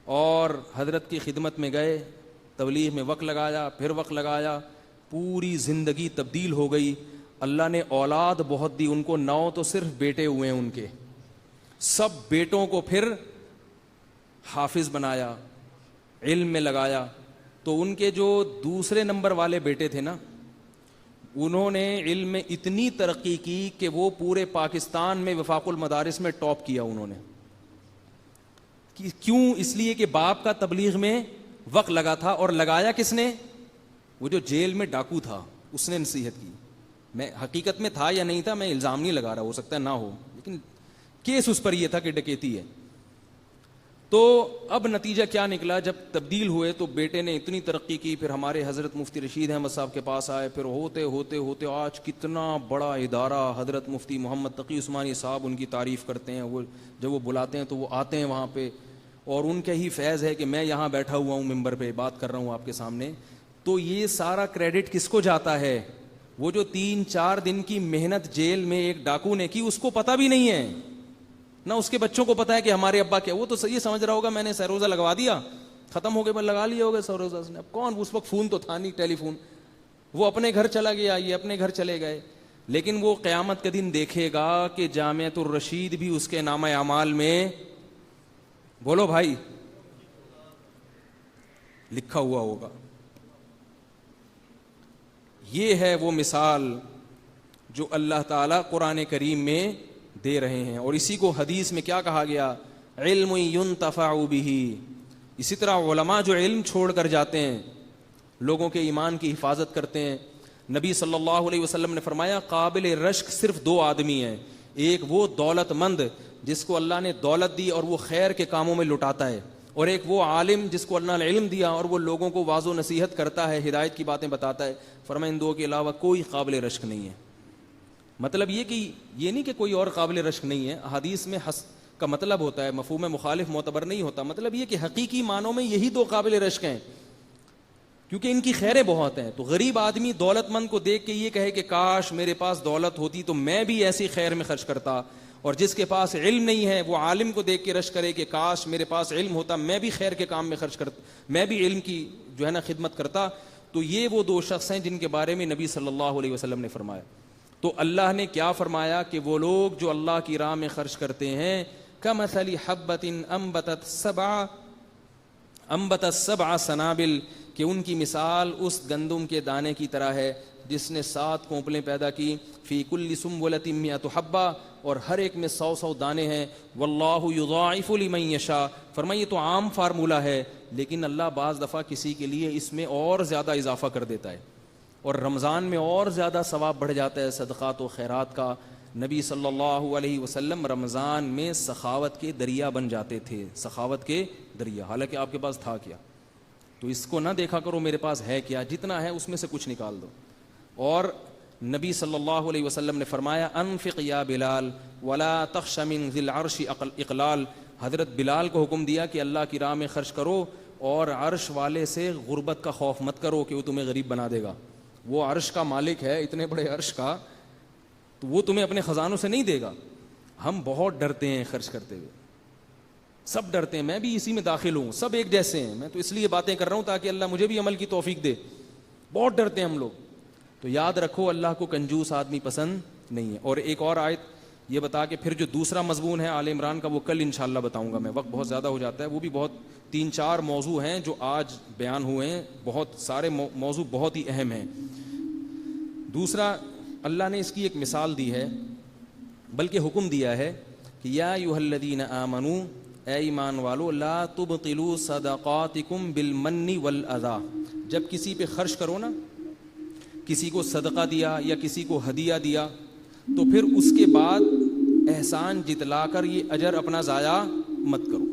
اور حضرت کی خدمت میں گئے, تبلیغ میں وقت لگایا, پھر وقت لگایا, پوری زندگی تبدیل ہو گئی. اللہ نے اولاد بہت دی ان کو, 9 تو صرف بیٹے ہوئے ہیں ان کے, سب بیٹوں کو پھر حافظ بنایا, علم میں لگایا. تو ان کے جو دوسرے نمبر والے بیٹے تھے نا, انہوں نے علم میں اتنی ترقی کی کہ وہ پورے پاکستان میں وفاق المدارس میں ٹاپ کیا انہوں نے. کیوں؟ اس لیے کہ باپ کا تبلیغ میں وقت لگا تھا. اور لگایا کس نے؟ وہ جو جیل میں ڈاکو تھا اس نے نصیحت کی. میں حقیقت میں تھا یا نہیں تھا میں الزام نہیں لگا رہا, ہو سکتا ہے نہ ہو, لیکن کیس اس پر یہ تھا کہ ڈکیتی ہے. تو اب نتیجہ کیا نکلا, جب تبدیل ہوئے تو بیٹے نے اتنی ترقی کی, پھر ہمارے حضرت مفتی رشید احمد صاحب کے پاس آئے, پھر ہوتے ہوتے ہوتے آج کتنا بڑا ادارہ, حضرت مفتی محمد تقی عثمانی صاحب ان کی تعریف کرتے ہیں, وہ جب وہ بلاتے ہیں تو وہ آتے ہیں وہاں پہ, اور ان کا ہی فیض ہے کہ میں یہاں بیٹھا ہوا ہوں ممبر پہ بات کر رہا ہوں آپ کے سامنے. تو یہ سارا کریڈٹ کس کو جاتا ہے؟ وہ جو 3-4 دن کی محنت جیل میں ایک ڈاکو نے کی, اس کو پتہ بھی نہیں ہے, نہ اس کے بچوں کو پتا ہے کہ ہمارے ابا کیا. وہ تو یہ سمجھ رہا ہوگا میں نے سروزہ لگوا دیا, ختم ہو گئے, پر لگا لیا ہوگا سروزہ اس نے. اب کون, اس وقت فون تو تھا نہیں, ٹیلی فون. وہ اپنے گھر چلا گیا, یہ اپنے گھر چلے گئے. لیکن وہ قیامت کے دن دیکھے گا کہ جامعۃ الرشید بھی اس کے نامہ اعمال میں, بولو بھائی, لکھا ہوا ہوگا. یہ ہے وہ مثال جو اللہ تعالیٰ قرآن کریم میں دے رہے ہیں. اور اسی کو حدیث میں کیا کہا گیا؟ علم ينتفع به. اسی طرح علماء جو علم چھوڑ کر جاتے ہیں, لوگوں کے ایمان کی حفاظت کرتے ہیں. نبی صلی اللہ علیہ وسلم نے فرمایا قابل رشک صرف 2 آدمی ہیں. ایک وہ دولت مند جس کو اللہ نے دولت دی اور وہ خیر کے کاموں میں لٹاتا ہے, اور ایک وہ عالم جس کو اللہ نے علم دیا اور وہ لوگوں کو واضح و نصیحت کرتا ہے, ہدایت کی باتیں بتاتا ہے. فرمایا ان 2 کے علاوہ کوئی قابل رشک نہیں ہے. مطلب یہ کہ یہ نہیں کہ کوئی اور قابل رشک نہیں ہے. حدیث میں حس کا مطلب ہوتا ہے, مفہوم مخالف معتبر نہیں ہوتا. مطلب یہ کہ حقیقی معنوں میں یہی 2 قابل رشک ہیں, کیونکہ ان کی خیریں بہت ہیں. تو غریب آدمی دولت مند کو دیکھ کے یہ کہے کہ کاش میرے پاس دولت ہوتی تو میں بھی ایسی خیر میں خرچ کرتا, اور جس کے پاس علم نہیں ہے وہ عالم کو دیکھ کے رشک کرے کہ کاش میرے پاس علم ہوتا, میں بھی خیر کے کام میں خرچ کرتا, میں بھی علم کی جو ہے نا خدمت کرتا. تو یہ وہ 2 شخص ہیں جن کے بارے میں نبی صلی اللہ علیہ وسلم نے فرمایا. تو اللہ نے کیا فرمایا کہ وہ لوگ جو اللہ کی راہ میں خرچ کرتے ہیں, کمثل حبۃ انبتت سبع سنابل, کہ ان کی مثال اس گندم کے دانے کی طرح ہے جس نے 7 کونپلیں پیدا کی. فی کل سنبلۃ مئۃ حبۃ, اور ہر ایک میں 100 دانے ہیں. واللہ یضاعف لمن یشاء. فرمائیے تو عام فارمولہ ہے, لیکن اللہ بعض دفعہ کسی کے لیے اس میں اور زیادہ اضافہ کر دیتا ہے, اور رمضان میں اور زیادہ ثواب بڑھ جاتا ہے صدقات و خیرات کا. نبی صلی اللہ علیہ وسلم رمضان میں سخاوت کے دریا بن جاتے تھے, سخاوت کے دریا, حالانکہ آپ کے پاس تھا کیا. تو اس کو نہ دیکھا کرو میرے پاس ہے کیا, جتنا ہے اس میں سے کچھ نکال دو. اور نبی صلی اللہ علیہ وسلم نے فرمایا انفق یا بلال ولا تخش من ذی العرش اقلال. حضرت بلال کو حکم دیا کہ اللہ کی راہ میں خرچ کرو, اور عرش والے سے غربت کا خوف مت کرو کہ وہ تمہیں غریب بنا دے گا. وہ عرش کا مالک ہے, اتنے بڑے عرش کا, تو وہ تمہیں اپنے خزانوں سے نہیں دے گا. ہم بہت ڈرتے ہیں خرچ کرتے ہوئے, سب ڈرتے ہیں, میں بھی اسی میں داخل ہوں, سب ایک جیسے ہیں. میں تو اس لیے باتیں کر رہا ہوں تاکہ اللہ مجھے بھی عمل کی توفیق دے. بہت ڈرتے ہیں ہم لوگ. تو یاد رکھو اللہ کو کنجوس آدمی پسند نہیں ہے. اور ایک اور آیت یہ بتا کے پھر جو دوسرا مضمون ہے آل عمران کا, وہ کل انشاءاللہ بتاؤں گا میں, وقت بہت زیادہ ہو جاتا ہے. وہ بھی بہت 3-4 موضوع ہیں جو آج بیان ہوئے ہیں, بہت سارے موضوع بہت ہی اہم ہیں. دوسرا اللہ نے اس کی ایک مثال دی ہے, بلکہ حکم دیا ہے کہ یا ایھا الذین آمنوا, اے ایمان والو, لا تبطلوا صدقاتکم بالمن والاذی. جب کسی پہ خرچ کرو نا, کسی کو صدقہ دیا یا کسی کو ہدیہ دیا, تو پھر اس کے بعد احسان جتلا کر یہ اجر اپنا ضائع مت کرو.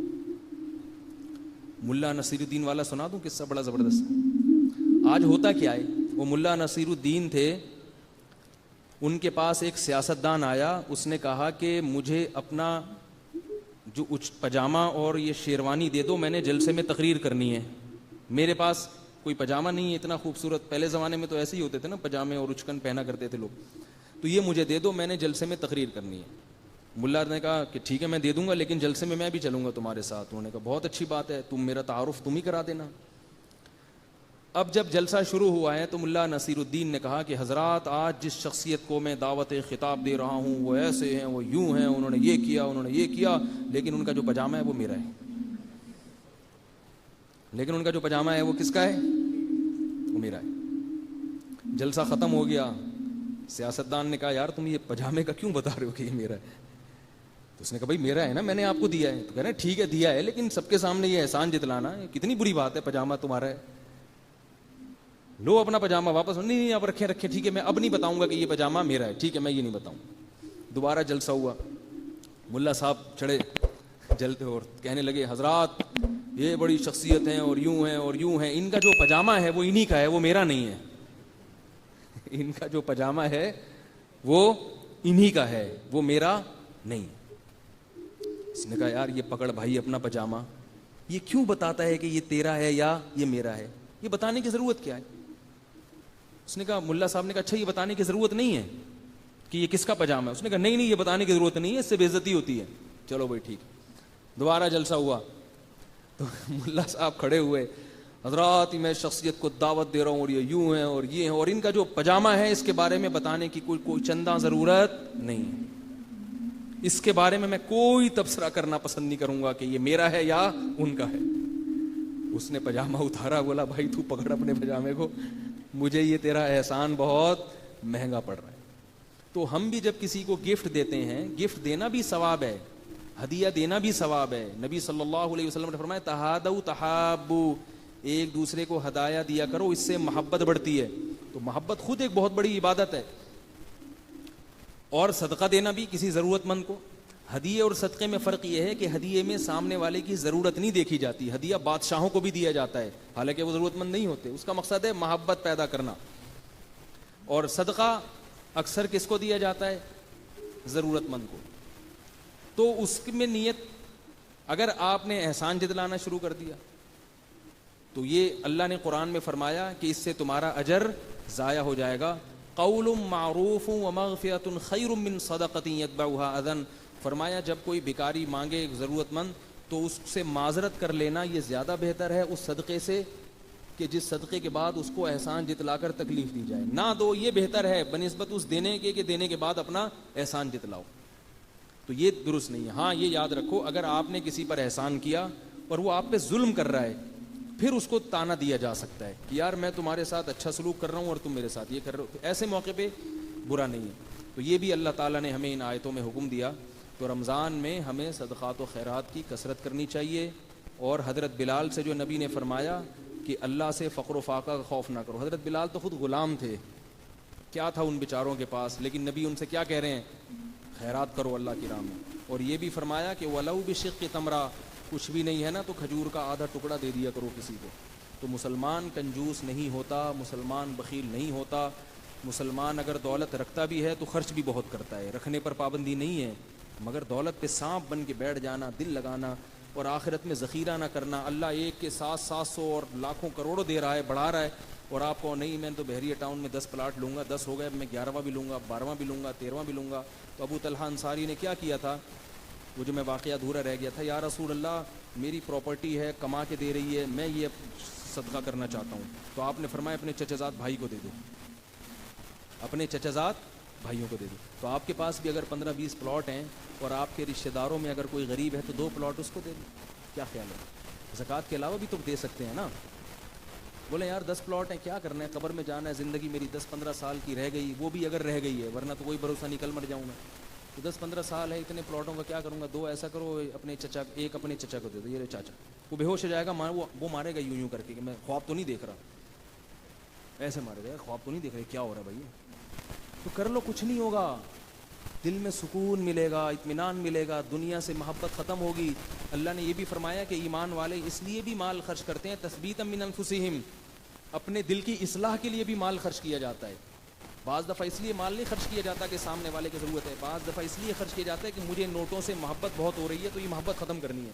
ملا نصیر الدین والا سنا دوں قصہ بڑا زبردست. آج ہوتا کیا ہے, وہ ملا نصیر الدین تھے, ان کے پاس ایک سیاستدان آیا, اس نے کہا کہ مجھے اپنا جو پجامہ اور یہ شیروانی دے دو, میں نے جلسے میں تقریر کرنی ہے. میرے پاس کوئی پجامہ نہیں ہے اتنا خوبصورت, پہلے زمانے میں تو ایسے ہی ہوتے تھے نا, پجامے اور اچکن پہنا کرتے تھے لوگ, تو یہ مجھے دے دو, میں نے جلسے میں تقریر کرنی ہے. ملا نے کہا کہ ٹھیک ہے میں دے دوں گا, لیکن جلسے میں بھی چلوں گا تمہارے ساتھ. انہوں نے کہا بہت اچھی بات ہے, تم میرا تعارف تم ہی کرا دینا. اب جب جلسہ شروع ہوا ہے تو ملا نصیر الدین نے کہا کہ حضرات, آج جس شخصیت کو میں دعوت خطاب دے رہا ہوں وہ ایسے ہیں, وہ یوں ہیں, انہوں نے یہ کیا, انہوں نے یہ کیا, لیکن ان کا جو پجامہ ہے وہ میرا ہے. لیکن ان کا جو پجامہ ہے وہ کس کا ہے؟ وہ میرا ہے. جلسہ ختم ہو گیا. سیاستدان نے کہا یار تم یہ پجامے کا کیوں بتا رہے ہو کہ یہ میرا ہے؟ تو اس نے کہا بھائی میرا ہے نا, میں نے آپ کو دیا ہے. تو کہہ رہے ہیں ٹھیک ہے دیا ہے, لیکن سب کے سامنے یہ احسان جتلانا کتنی بری بات ہے, پجامہ تمہارا ہے, لو اپنا پجامہ واپس. نہیں اب رکھے ٹھیک ہے, میں اب نہیں بتاؤں گا کہ یہ پجامہ میرا ہے, ٹھیک ہے میں یہ نہیں بتاؤں. دوبارہ جلسہ ہوا, ملا صاحب چڑھے جلتے اور کہنے لگے حضرات یہ بڑی شخصیت ہیں اور یوں ہیں اور یوں ہیں, ان کا جو پجامہ ہے وہ انہی کا ہے, وہ میرا نہیں ہے. ان کا جو پجامہ ہے وہ انہی کا ہے, وہ میرا نہیں. اس نے کہا یار یہ پکڑ بھائی اپنا پجامہ, یہ کیوں بتاتا ہے کہ یہ تیرا ہے یا یہ میرا ہے, یہ بتانے کی ضرورت کیا ہے؟ اس نے کہا, ملا صاحب نے کہا اچھا یہ بتانے کی ضرورت نہیں ہے کہ یہ کس کا پجامہ ہے؟ اس نے کہا نہیں یہ بتانے کی ضرورت نہیں ہے, اس سے بے عزتی ہوتی ہے. چلو بھائی ٹھیک. دوبارہ جلسہ ہوا تو ملا صاحب کھڑے ہوئے, حضرات میں شخصیت کو دعوت دے رہا ہوں اور یہ یوں ہیں اور یہ ہیں, اور ان کا جو پجامہ ہے اس کے بارے میں بتانے کی کوئی چندہ ضرورت نہیں ہے, اس کے بارے میں کوئی تبصرہ کرنا پسند نہیں کروں گا کہ یہ میرا ہے یا ان کا ہے. اس نے پجامہ اتارا, بولا بھائی تو پکڑ اپنے پجامے کو, مجھے یہ تیرا احسان بہت مہنگا پڑ رہا ہے. تو ہم بھی جب کسی کو گفٹ دیتے ہیں, گفٹ دینا بھی ثواب ہے, ہدیہ دینا بھی ثواب ہے. نبی صلی اللہ علیہ وسلم نے فرمایا تہادوا تحابوا, ایک دوسرے کو ہدایہ دیا کرو, اس سے محبت بڑھتی ہے. تو محبت خود ایک بہت بڑی عبادت ہے. اور صدقہ دینا بھی کسی ضرورت مند کو. ہدیے اور صدقے میں فرق یہ ہے کہ ہدیے میں سامنے والے کی ضرورت نہیں دیکھی جاتی, ہدیہ بادشاہوں کو بھی دیا جاتا ہے حالانکہ وہ ضرورت مند نہیں ہوتے, اس کا مقصد ہے محبت پیدا کرنا. اور صدقہ اکثر کس کو دیا جاتا ہے؟ ضرورت مند کو. تو اس میں نیت, اگر آپ نے احسان جتلانا شروع کر دیا تو یہ اللہ نے قرآن میں فرمایا کہ اس سے تمہارا اجر ضائع ہو جائے گا. قول معروف ومغفرۃ خیر من صدقۃ یتبعها اذى, فرمایا جب کوئی بھکاری مانگے ضرورت مند تو اس سے معذرت کر لینا یہ زیادہ بہتر ہے اس صدقے سے کہ جس صدقے کے بعد اس کو احسان جتلا کر تکلیف دی جائے. نہ دو یہ بہتر ہے بنسبت اس دینے کے کہ دینے کے بعد اپنا احسان جتلاؤ. تو یہ درست نہیں ہے. ہاں یہ یاد رکھو, اگر آپ نے کسی پر احسان کیا اور وہ آپ پہ ظلم کر رہا ہے پھر اس کو تانا دیا جا سکتا ہے کہ یار میں تمہارے ساتھ اچھا سلوک کر رہا ہوں اور تم میرے ساتھ یہ کر رہے ہو, تو ایسے موقع پہ برا نہیں ہے. تو یہ بھی اللہ تعالیٰ نے ہمیں ان آیتوں میں حکم دیا. تو رمضان میں ہمیں صدقات و خیرات کی کثرت کرنی چاہیے. اور حضرت بلال سے جو نبی نے فرمایا کہ اللہ سے فقر و فاقہ کا خوف نہ کرو, حضرت بلال تو خود غلام تھے, کیا تھا ان بیچاروں کے پاس, لیکن نبی ان سے کیا کہہ رہے ہیں, خیرات کرو اللہ کی راہ میں. اور یہ بھی فرمایا کہ وَلَوْ بِشِقِّ تَمْرَةٍ, کچھ بھی نہیں ہے نا تو کھجور کا آدھا ٹکڑا دے دیا کرو کسی کو. تو مسلمان کنجوس نہیں ہوتا, مسلمان بخیل نہیں ہوتا. مسلمان اگر دولت رکھتا بھی ہے تو خرچ بھی بہت کرتا ہے, رکھنے پر پابندی نہیں ہے, مگر دولت پہ سانپ بن کے بیٹھ جانا, دل لگانا اور آخرت میں ذخیرہ نہ کرنا. اللہ ایک کے 700 اور لاکھوں کروڑوں دے رہا ہے, بڑھا رہا ہے, اور آپ کو نہیں میں تو بحریہ ٹاؤن میں 10 پلاٹ لوں گا, 10 ہو گئے, میں 11واں بھی لوں گا, 12واں بھی لوں گا, 13واں بھی لوں گا. تو ابو طلحہ انصاری نے کیا کیا تھا, وہ جو میں واقعہ ادھورا رہ گیا تھا, یا رسول اللہ میری پراپرٹی ہے کما کے دے رہی ہے, میں یہ صدقہ کرنا چاہتا ہوں. تو آپ نے فرمایا اپنے چچا زاد بھائی کو دے دو, اپنے چچا زاد بھائیوں کو دے دو. تو آپ کے پاس بھی اگر 15-20 پلاٹ ہیں اور آپ کے رشتہ داروں میں اگر کوئی غریب ہے تو 2 پلاٹ اس کو دے دو. کیا خیال ہے؟ زکوٰۃ کے علاوہ بھی تو دے سکتے ہیں نا. بولے یار 10 پلاٹ ہیں, کیا کرنا ہے, قبر میں جانا ہے, زندگی میری 10-15 سال کی رہ گئی, وہ بھی اگر رہ گئی ہے, ورنہ تو کوئی بھروسہ نہیں کل مر جاؤں میں. تو 10-15 سال ہے, اتنے پلاٹوں کا کیا کروں گا, 2 ایسا کرو اپنے چچا, ایک اپنے چچا کو دے دو, یہ چاچا وہ بے ہوش ہو جائے گا, وہ مارے گا یوں کر کے کہ میں خواب تو نہیں دیکھ رہا, ایسے مارے گا, خواب تو نہیں دیکھ رہے, کیا ہو رہا ہے بھائی, تو کر لو, کچھ نہیں ہوگا. دل میں سکون ملے گا، اطمینان ملے گا، دنیا سے محبت ختم ہوگی۔ اللہ نے یہ بھی فرمایا کہ ایمان والے اس لیے بھی مال خرچ کرتے ہیں تثبیتا من انفسہم، اپنے دل کی اصلاح کے لیے بھی مال خرچ کیا جاتا ہے۔ بعض دفعہ اس لیے مال نہیں خرچ کیا جاتا کہ سامنے والے کی ضرورت ہے، بعض دفعہ اس لیے خرچ کیا جاتا ہے کہ مجھے نوٹوں سے محبت بہت ہو رہی ہے تو یہ محبت ختم کرنی ہے۔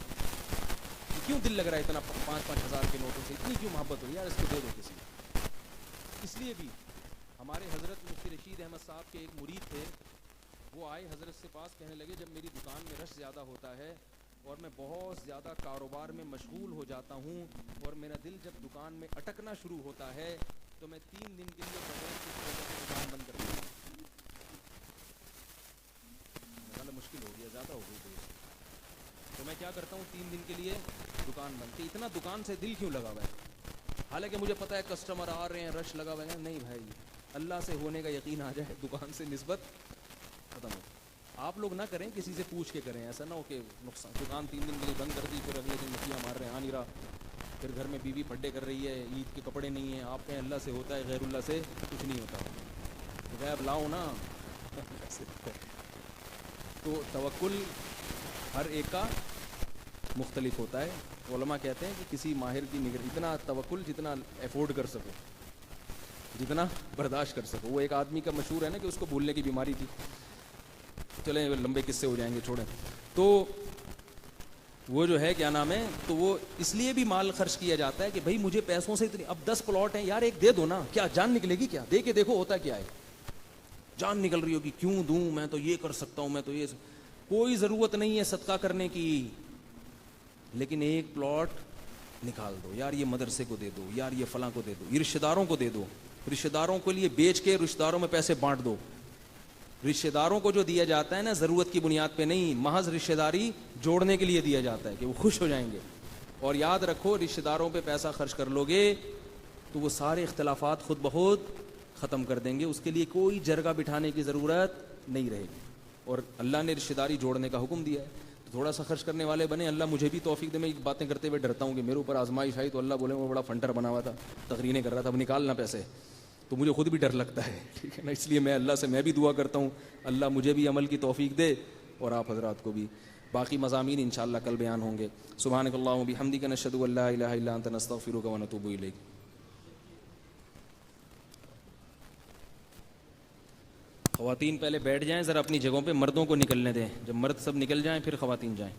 کیوں دل لگ رہا ہے اتنا 5-5 ہزار کے نوٹوں سے، اتنی کیوں محبت ہو رہی ہے، یار اس کو دے دو کسی کو۔ اس لیے بھی ہمارے حضرت مفتی رشید احمد صاحب کے ایک مرید تھے، وہ آئے حضرت سے پاس، کہنے لگے جب میری دکان میں رش زیادہ ہوتا ہے اور میں بہت زیادہ کاروبار میں مشغول ہو جاتا ہوں اور میرا دل جب دکان میں اٹکنا شروع ہوتا ہے تو میں 3 دن کے لیے بغیر کسی وجہ سے دکان بند کر دیتا ہوں۔ مشکل ہو گیا، زیادہ ہو گئی تو میں کیا کرتا ہوں 3 دن کے لیے دکان بند۔ کہ اتنا دکان سے دل کیوں لگا ہوا ہے؟ حالانکہ مجھے پتہ ہے کسٹمر آ رہے ہیں، رش لگا ہوا ہے۔ نہیں بھائی، اللہ سے ہونے کا یقین آ جائے، دکان سے نسبت ختم ہو۔ آپ لوگ نہ کریں، کسی سے پوچھ کے کریں، ایسا نہ ہو کہ نقصان، دکان 3 دن کے لیے بند کر دی، پھر اگلے دن مکھیاں مار رہے ہیں، آ نہیں رہا، پھر گھر میں بیوی پھڈے کر رہی ہے، عید کے کپڑے نہیں ہیں، آپ کہیں اللہ سے ہوتا ہے، غیر اللہ سے کچھ نہیں ہوتا، غیب لاؤ نا۔ تو توکل ہر ایک کا مختلف ہوتا ہے۔ علماء کہتے ہیں کہ کسی ماہر کی نگرانی، اتنا توکل جتنا افورڈ کر سکو، جتنا برداشت کر سکو۔ وہ ایک آدمی کا مشہور ہے نا کہ اس کو بھولنے کی بیماری تھی، چلیں لمبے قصے ہو جائیں گے، چھوڑیں۔ تو وہ جو ہے کیا نام ہے، تو وہ اس لیے بھی مال خرچ کیا جاتا ہے کہ بھائی مجھے پیسوں سے اتنی، اب 10 پلاٹ ہیں یار، ایک دے دو نا، کیا جان نکلے گی؟ کیا دے کے دیکھو ہوتا کیا ہے، جان نکل رہی ہوگی، کیوں دوں، میں تو یہ کر سکتا ہوں، میں تو یہ، کوئی ضرورت نہیں ہے صدقہ کرنے کی، لیکن ایک پلاٹ نکال دو، یار یہ مدرسے کو دے دو، یار یہ فلاں کو دے دو، یہ رشتہ داروں کو دے دو، رشتہ داروں کے لیے بیچ کے رشتہ داروں میں پیسے بانٹ دو۔ رشتہ داروں کو جو دیا جاتا ہے نا ضرورت کی بنیاد پہ نہیں، محض رشتہ داری جوڑنے کے لیے دیا جاتا ہے کہ وہ خوش ہو جائیں گے۔ اور یاد رکھو، رشتہ داروں پہ پیسہ خرچ کر لو گے تو وہ سارے اختلافات خود بخود ختم کر دیں گے، اس کے لیے کوئی جرگہ بٹھانے کی ضرورت نہیں رہے گی۔ اور اللہ نے رشتہ داری جوڑنے کا حکم دیا ہے، تو تھوڑا سا خرچ کرنے والے بنے۔ اللہ مجھے بھی توفیق دے، میں باتیں کرتے ہوئے ڈرتا ہوں کہ میرے اوپر آزمائش آئی تو اللہ بولے وہ بڑا فنٹر بنا ہوا تھا، تقریریں کر رہا تھا، اب نکالنا پیسے، تو مجھے خود بھی ڈر لگتا ہے، ٹھیک ہے نا۔ اس لیے میں اللہ سے میں بھی دعا کرتا ہوں اللہ مجھے بھی عمل کی توفیق دے اور آپ حضرات کو بھی۔ باقی مضامین انشاءاللہ کل بیان ہوں گے۔ سبحانک اللہم بحمدک، نشہد ان لا الہ الا انت، نستغفرک ونتوب الیک۔ خواتین پہلے بیٹھ جائیں ذرا اپنی جگہوں پہ، مردوں کو نکلنے دیں، جب مرد سب نکل جائیں پھر خواتین جائیں۔